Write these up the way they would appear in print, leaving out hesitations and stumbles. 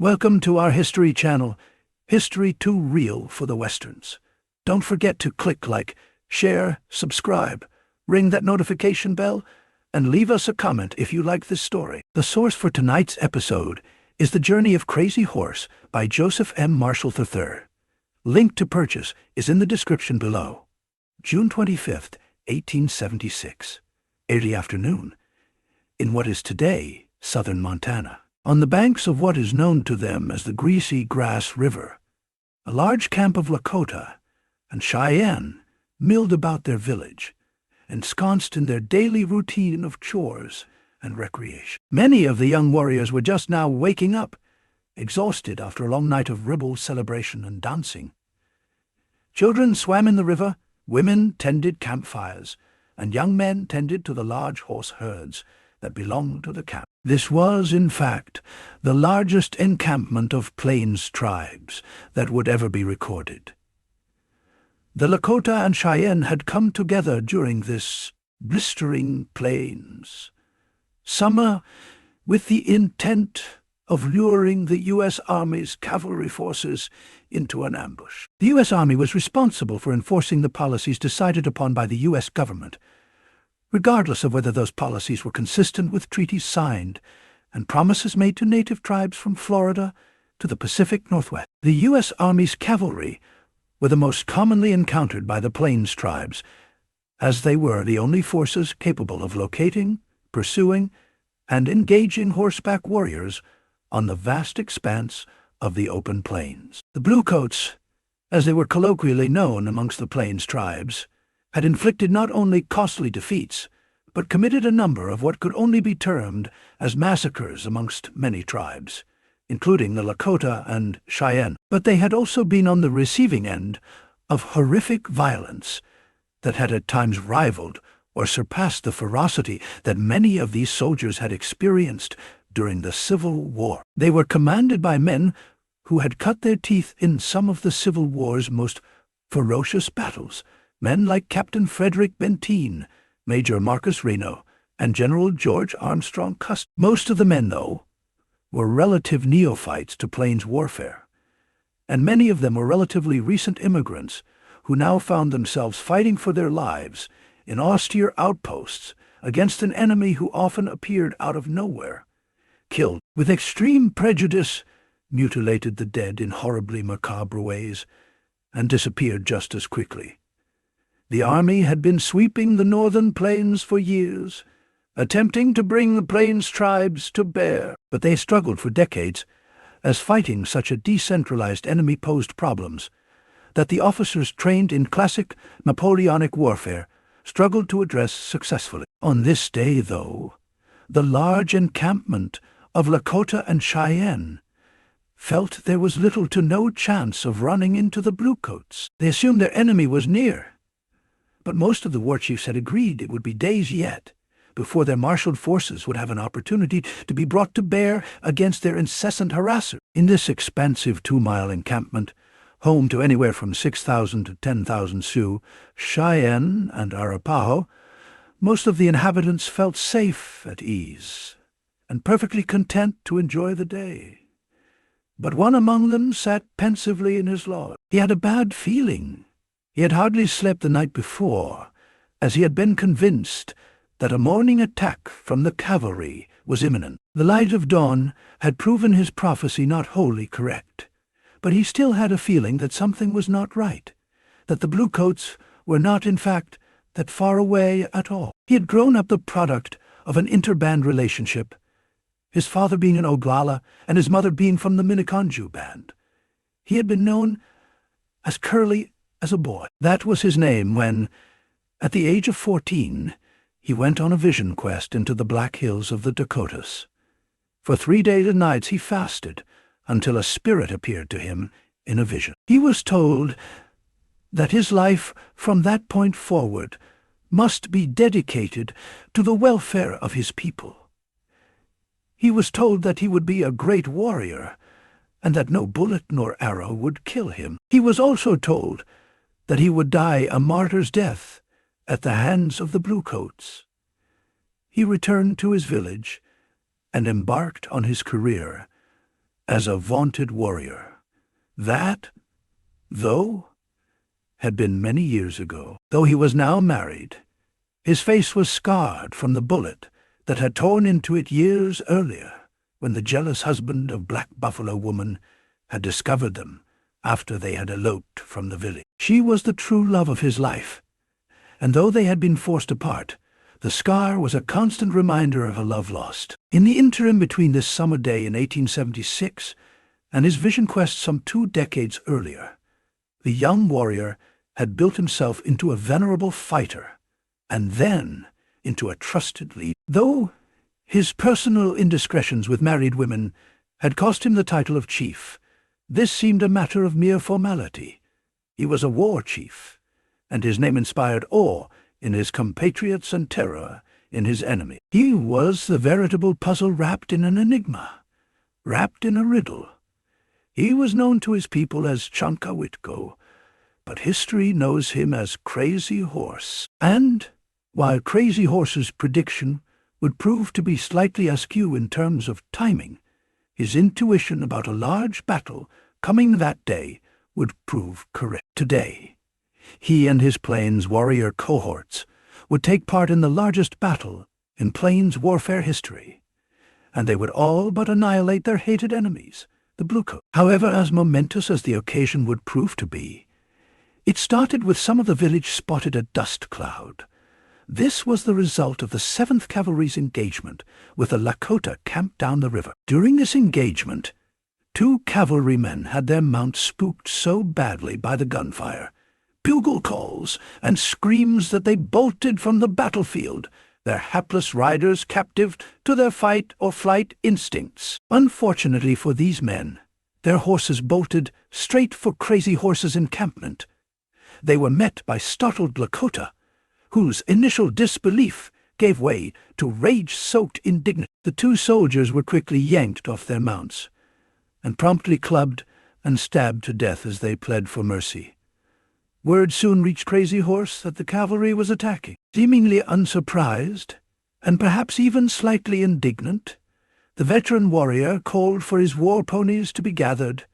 Welcome to our History channel, History Too Real for the Westerns. Don't forget to click like, share, subscribe, ring that notification bell, and leave us a comment if you like this story. The source for tonight's episode is The Journey of Crazy Horse by Joseph M. Marshall III. Link to purchase is in the description below. June 25th, 1876. Early afternoon, in what is today southern Montana. On the banks of what is known to them as the Greasy Grass River, a large camp of Lakota and Cheyenne milled about their village, ensconced in their daily routine of chores and recreation. Many of the young warriors were just now waking up, exhausted after a long night of ribald celebration and dancing. Children swam in the river, women tended campfires, and young men tended to the large horse herds that belonged to the camp. This was, in fact, the largest encampment of Plains tribes that would ever be recorded. The Lakota and Cheyenne had come together during this blistering plains summer with the intent of luring the U.S. Army's cavalry forces into an ambush. The U.S. Army was responsible for enforcing the policies decided upon by the U.S. government, regardless of whether those policies were consistent with treaties signed and promises made to native tribes from Florida to the Pacific Northwest. The U.S. Army's cavalry were the most commonly encountered by the Plains tribes, as they were the only forces capable of locating, pursuing, and engaging horseback warriors on the vast expanse of the open plains. The Bluecoats, as they were colloquially known amongst the Plains tribes, had inflicted not only costly defeats, but committed a number of what could only be termed as massacres amongst many tribes, including the Lakota and Cheyenne. But they had also been on the receiving end of horrific violence that had at times rivaled or surpassed the ferocity that many of these soldiers had experienced during the Civil War. They were commanded by men who had cut their teeth in some of the Civil War's most ferocious battles, men like Captain Frederick Benteen, Major Marcus Reno, and General George Armstrong Custer. Most of the men, though, were relative neophytes to Plains warfare, and many of them were relatively recent immigrants who now found themselves fighting for their lives in austere outposts against an enemy who often appeared out of nowhere, killed with extreme prejudice, mutilated the dead in horribly macabre ways, and disappeared just as quickly. The Army had been sweeping the northern plains for years, attempting to bring the Plains tribes to bear, but they struggled for decades, as fighting such a decentralized enemy posed problems that the officers trained in classic Napoleonic warfare struggled to address successfully. On this day, though, the large encampment of Lakota and Cheyenne felt there was little to no chance of running into the Bluecoats. They assumed their enemy was near, but most of the war chiefs had agreed it would be days yet before their marshaled forces would have an opportunity to be brought to bear against their incessant harasser. In this expansive 2-mile encampment, home to anywhere from 6,000 to 10,000 Sioux, Cheyenne, and Arapaho, most of the inhabitants felt safe at ease and perfectly content to enjoy the day. But one among them sat pensively in his lodge. He had a bad feeling. He had hardly slept the night before, as he had been convinced that a morning attack from the cavalry was imminent. The light of dawn had proven his prophecy not wholly correct, but he still had a feeling that something was not right, that the Bluecoats were not, in fact, that far away at all. He had grown up the product of an interband relationship, his father being an Oglala and his mother being from the Minneconjou band. He had been known as Curly as a boy. That was his name when, at the age of 14, he went on a vision quest into the Black Hills of the Dakotas. For 3 days and nights he fasted until a spirit appeared to him in a vision. He was told that his life from that point forward must be dedicated to the welfare of his people. He was told that he would be a great warrior, and that no bullet nor arrow would kill him. He was also told that he would die a martyr's death at the hands of the Bluecoats. He returned to his village and embarked on his career as a vaunted warrior. That, though, had been many years ago. Though he was now married, his face was scarred from the bullet that had torn into it years earlier, when the jealous husband of Black Buffalo Woman had discovered them after they had eloped from the village. She was the true love of his life, and though they had been forced apart, the scar was a constant reminder of a love lost. In the interim between this summer day in 1876 and his vision quest some 2 decades earlier, the young warrior had built himself into a venerable fighter, and then into a trusted leader. Though his personal indiscretions with married women had cost him the title of chief, this seemed a matter of mere formality. He was a war chief, and his name inspired awe in his compatriots and terror in his enemy. He was the veritable puzzle wrapped in an enigma, wrapped in a riddle. He was known to his people as Chankawitko, but history knows him as Crazy Horse. And while Crazy Horse's prediction would prove to be slightly askew in terms of timing, his intuition about a large battle coming that day would prove correct. Today, he and his Plains warrior cohorts would take part in the largest battle in Plains warfare history, and they would all but annihilate their hated enemies, the Bluecoats. However, as momentous as the occasion would prove to be, it started with some of the village spotted a dust cloud. This was the result of the 7th Cavalry's engagement with the Lakota camped down the river. During this engagement, 2 cavalrymen had their mounts spooked so badly by the gunfire, bugle calls, and screams that they bolted from the battlefield, their hapless riders captive to their fight or flight instincts. Unfortunately for these men, their horses bolted straight for Crazy Horse's encampment. They were met by startled Lakota, whose initial disbelief gave way to rage-soaked indignation. The 2 soldiers were quickly yanked off their mounts, and promptly clubbed and stabbed to death as they pled for mercy. Word soon reached Crazy Horse that the cavalry was attacking. Seemingly unsurprised, and perhaps even slightly indignant, the veteran warrior called for his war ponies to be gathered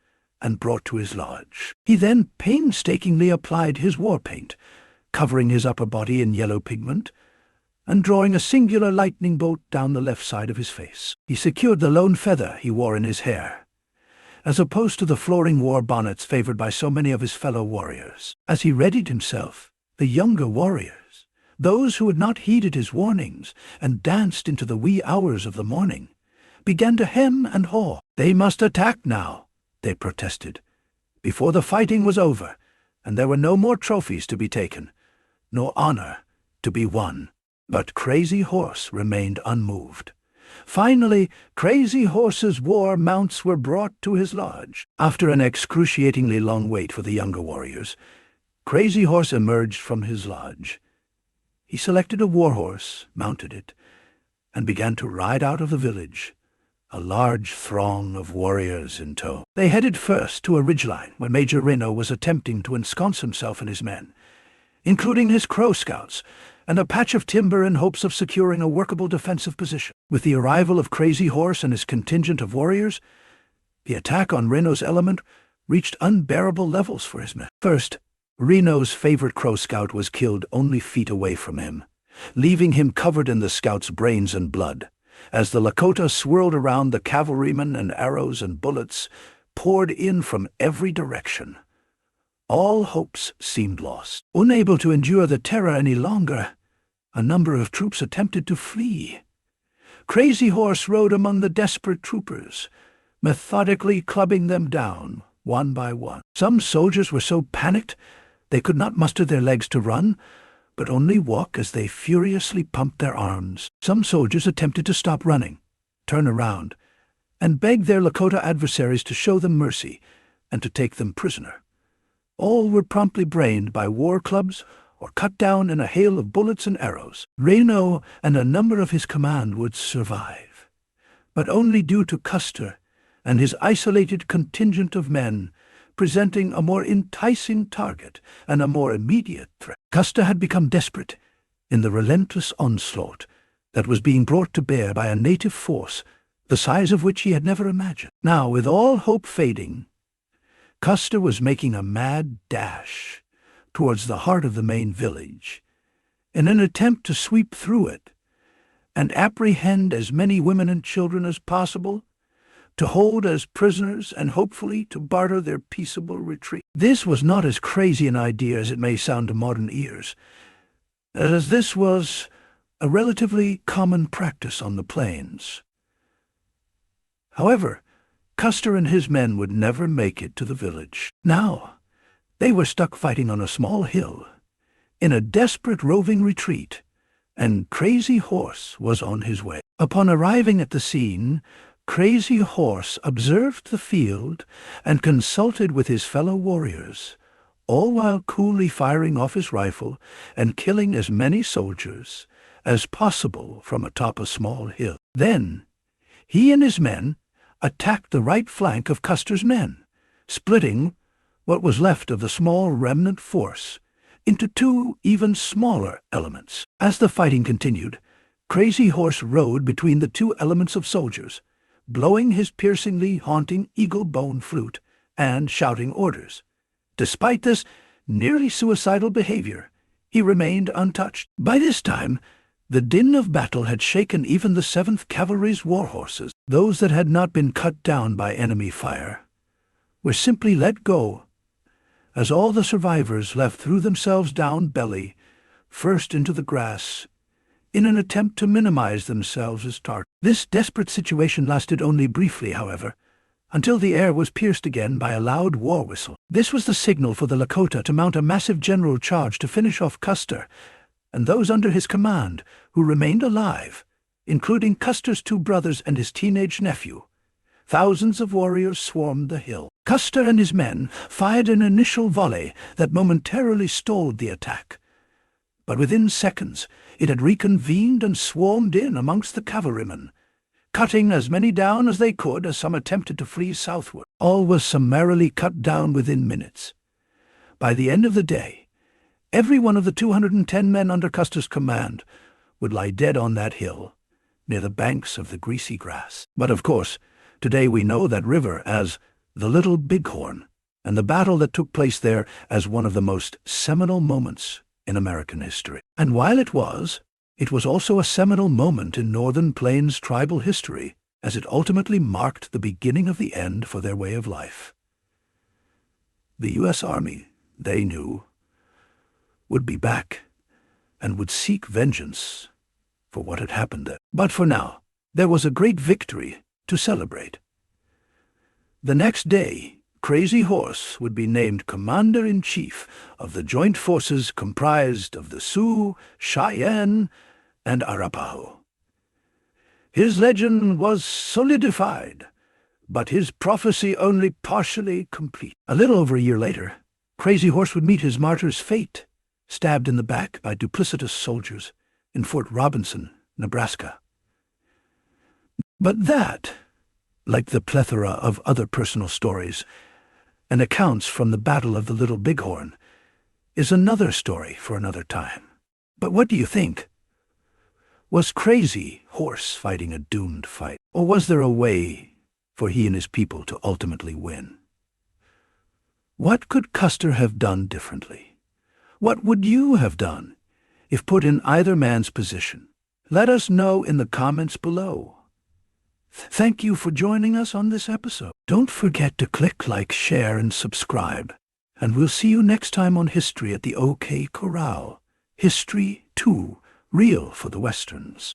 and brought to his lodge. He then painstakingly applied his war paint, covering his upper body in yellow pigment, and drawing a singular lightning bolt down the left side of his face. He secured the lone feather he wore in his hair, as opposed to the floating war bonnets favored by so many of his fellow warriors. As he readied himself, the younger warriors, those who had not heeded his warnings and danced into the wee hours of the morning, began to hem and haw. They must attack now, they protested, before the fighting was over, and there were no more trophies to be taken, nor honor to be won. But Crazy Horse remained unmoved. Finally, Crazy Horse's war mounts were brought to his lodge. After an excruciatingly long wait for the younger warriors, Crazy Horse emerged from his lodge. He selected a war horse, mounted it, and began to ride out of the village, a large throng of warriors in tow. They headed first to a ridgeline where Major Reno was attempting to ensconce himself and his men, including his Crow Scouts, and a patch of timber in hopes of securing a workable defensive position. With the arrival of Crazy Horse and his contingent of warriors, the attack on Reno's element reached unbearable levels for his men. First, Reno's favorite Crow Scout was killed only feet away from him, leaving him covered in the scout's brains and blood. As the Lakota swirled around, the cavalrymen and arrows and bullets poured in from every direction. All hopes seemed lost. Unable to endure the terror any longer, a number of troops attempted to flee. Crazy Horse rode among the desperate troopers, methodically clubbing them down one by one. Some soldiers were so panicked they could not muster their legs to run, but only walk as they furiously pumped their arms. Some soldiers attempted to stop running, turn around, and beg their Lakota adversaries to show them mercy and to take them prisoner. All were promptly brained by war clubs or cut down in a hail of bullets and arrows. Reno and a number of his command would survive, but only due to Custer and his isolated contingent of men presenting a more enticing target and a more immediate threat. Custer had become desperate in the relentless onslaught that was being brought to bear by a native force the size of which he had never imagined. Now, with all hope fading, Custer was making a mad dash towards the heart of the main village in an attempt to sweep through it and apprehend as many women and children as possible, to hold as prisoners and hopefully to barter their peaceable retreat. This was not as crazy an idea as it may sound to modern ears, as this was a relatively common practice on the plains. However, Custer and his men would never make it to the village. Now, they were stuck fighting on a small hill, in a desperate roving retreat, and Crazy Horse was on his way. Upon arriving at the scene, Crazy Horse observed the field and consulted with his fellow warriors, all while coolly firing off his rifle and killing as many soldiers as possible from atop a small hill. Then, he and his men attacked the right flank of Custer's men, splitting what was left of the small remnant force into two even smaller elements. As the fighting continued, Crazy Horse rode between the two elements of soldiers, blowing his piercingly haunting eagle-bone flute and shouting orders. Despite this nearly suicidal behavior, he remained untouched. By this time, the din of battle had shaken even the 7th Cavalry's war horses. Those that had not been cut down by enemy fire were simply let go, as all the survivors left threw themselves down belly first into the grass in an attempt to minimize themselves as targets. This desperate situation lasted only briefly, however, until the air was pierced again by a loud war whistle. This was the signal for the Lakota to mount a massive general charge to finish off Custer and those under his command who remained alive, including Custer's 2 brothers and his teenage nephew. Thousands of warriors swarmed the hill. Custer and his men fired an initial volley that momentarily stalled the attack, but within seconds it had reconvened and swarmed in amongst the cavalrymen, cutting as many down as they could as some attempted to flee southward. All was summarily cut down within minutes. By the end of the day, every one of the 210 men under Custer's command would lie dead on that hill, near the banks of the greasy grass. But of course, today we know that river as the Little Bighorn, and the battle that took place there as one of the most seminal moments in American history. And while it was also a seminal moment in Northern Plains tribal history, as it ultimately marked the beginning of the end for their way of life. The U.S. Army, they knew, would be back and would seek vengeance for what had happened there. But for now, there was a great victory to celebrate. The next day, Crazy Horse would be named Commander-in-Chief of the joint forces comprised of the Sioux, Cheyenne, and Arapaho. His legend was solidified, but his prophecy only partially complete. A little over a year later, Crazy Horse would meet his martyr's fate, stabbed in the back by duplicitous soldiers in Fort Robinson, Nebraska. But that, like the plethora of other personal stories and accounts from the Battle of the Little Bighorn, is another story for another time. But what do you think? Was Crazy Horse fighting a doomed fight, or was there a way for he and his people to ultimately win? What could Custer have done differently? What would you have done if put in either man's position? Let us know in the comments below. Thank you for joining us on this episode. Don't forget to click like, share, and subscribe. And we'll see you next time on History at the OK Corral. History too real for the Westerns.